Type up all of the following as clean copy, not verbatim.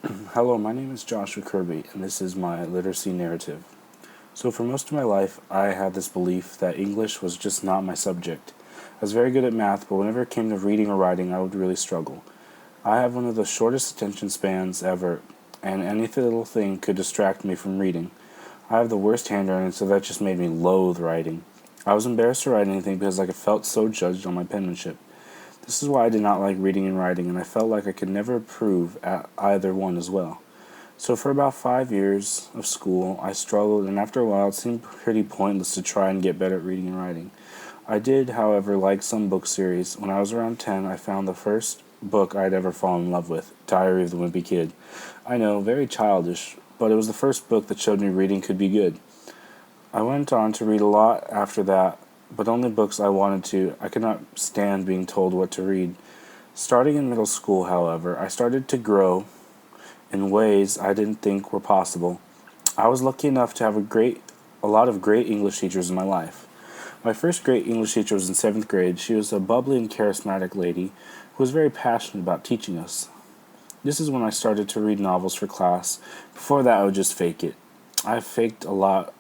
Hello, my name is Joshua Kirby, and this is my literacy narrative. So, for most of my life, I had this belief that English was just not my subject. I was very good at math, but whenever it came to reading or writing, I would really struggle. I have one of the shortest attention spans ever, and any little thing could distract me from reading. I have the worst handwriting, so that just made me loathe writing. I was embarrassed to write anything because I felt so judged on my penmanship. This is why I did not like reading and writing, and I felt like I could never improve at either one as well. So for about 5 years of school, I struggled, and after a while, it seemed pretty pointless to try and get better at reading and writing. I did, however, like some book series. When I was around 10, I found the first book I'd ever fallen in love with, Diary of the Wimpy Kid. I know, very childish, but it was the first book that showed me reading could be good. I went on to read a lot after that, but only books I wanted to. I could not stand being told what to read. Starting in middle school, however, I started to grow in ways I didn't think were possible. I was lucky enough to have a lot of great English teachers in my life. My first great English teacher was in 7th grade. She was a bubbly and charismatic lady who was very passionate about teaching us. This is when I started to read novels for class. Before that, I would just fake it. I have faked a lot.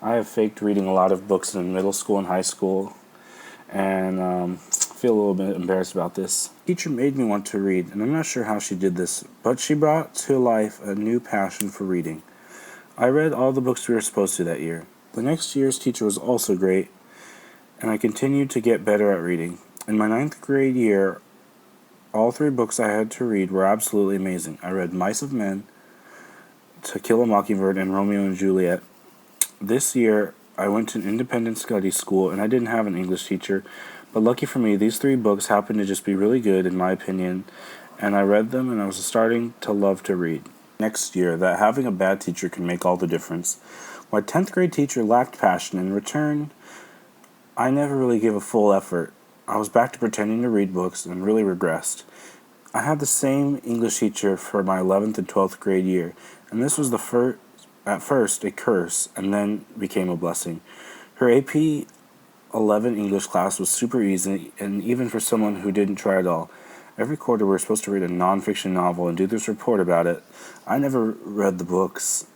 I have faked reading a lot of books in middle school and high school, and feel a little bit embarrassed about this. The teacher made me want to read, and I'm not sure how she did this, but she brought to life a new passion for reading. I read all the books we were supposed to that year. The next year's teacher was also great, and I continued to get better at reading. In my 9th grade year, all 3 books I had to read were absolutely amazing. I read Mice of Men, To Kill a Mockingbird, and Romeo and Juliet. This year, I went to an independent study school, and I didn't have an English teacher, but lucky for me, these 3 books happened to just be really good, in my opinion, and I read them, and I was starting to love to read. Next year, that having a bad teacher can make all the difference. My 10th grade teacher lacked passion. In return, I never really gave a full effort. I was back to pretending to read books and really regressed. I had the same English teacher for my 11th and 12th grade year, and this was at first a curse and then became a blessing. Her AP 11 English class was super easy, and even for someone who didn't try at all. Every quarter we were supposed to read a nonfiction novel and do this report about it. I never read the books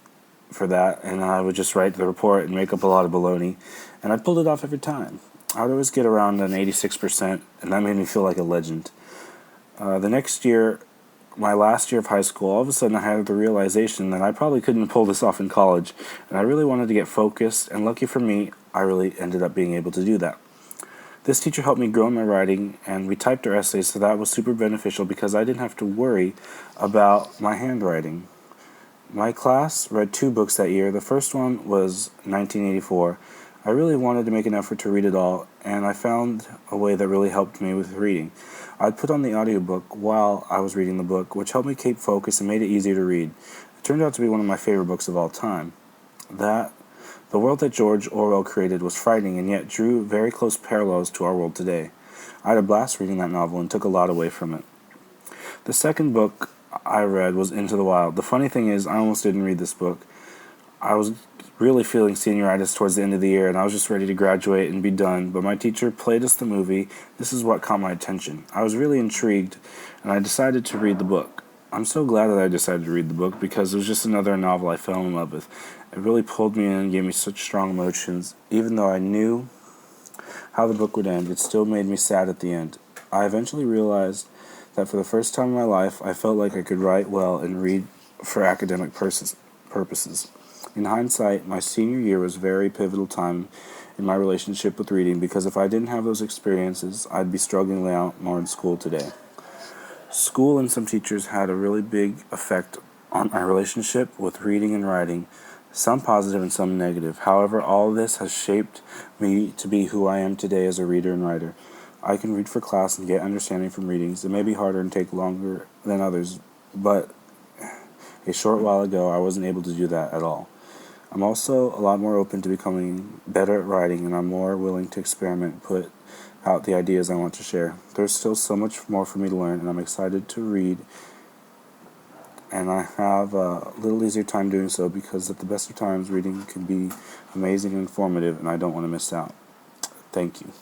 for that, and I would just write the report and make up a lot of baloney, and I pulled it off every time. I would always get around an 86%, and that made me feel like a legend. The next year, my last year of high school, all of a sudden I had the realization that I probably couldn't pull this off in college, and I really wanted to get focused, and lucky for me, I really ended up being able to do that. This teacher helped me grow in my writing, and we typed our essays, so that was super beneficial because I didn't have to worry about my handwriting. My class read 2 books that year. The first one was 1984. I really wanted to make an effort to read it all, and I found a way that really helped me with reading. I'd put on the audiobook while I was reading the book, which helped me keep focus and made it easier to read. It turned out to be one of my favorite books of all time. The world that George Orwell created was frightening and yet drew very close parallels to our world today. I had a blast reading that novel and took a lot away from it. The second book I read was Into the Wild. The funny thing is, I almost didn't read this book. I was really feeling senioritis towards the end of the year, and I was just ready to graduate and be done, but my teacher played us the movie. This is what caught my attention. I was really intrigued, and I decided to read the book. I'm so glad that I decided to read the book because it was just another novel I fell in love with. It really pulled me in and gave me such strong emotions. Even though I knew how the book would end, it still made me sad at the end. I eventually realized that for the first time in my life, I felt like I could write well and read for academic purposes. In hindsight, my senior year was a very pivotal time in my relationship with reading because if I didn't have those experiences, I'd be struggling out more in school today. School and some teachers had a really big effect on my relationship with reading and writing, some positive and some negative. However, all of this has shaped me to be who I am today as a reader and writer. I can read for class and get understanding from readings. It may be harder and take longer than others, but a short while ago I wasn't able to do that at all. I'm also a lot more open to becoming better at writing, and I'm more willing to experiment and put out the ideas I want to share. There's still so much more for me to learn, and I'm excited to read, and I have a little easier time doing so because at the best of times, reading can be amazing and informative, and I don't want to miss out. Thank you.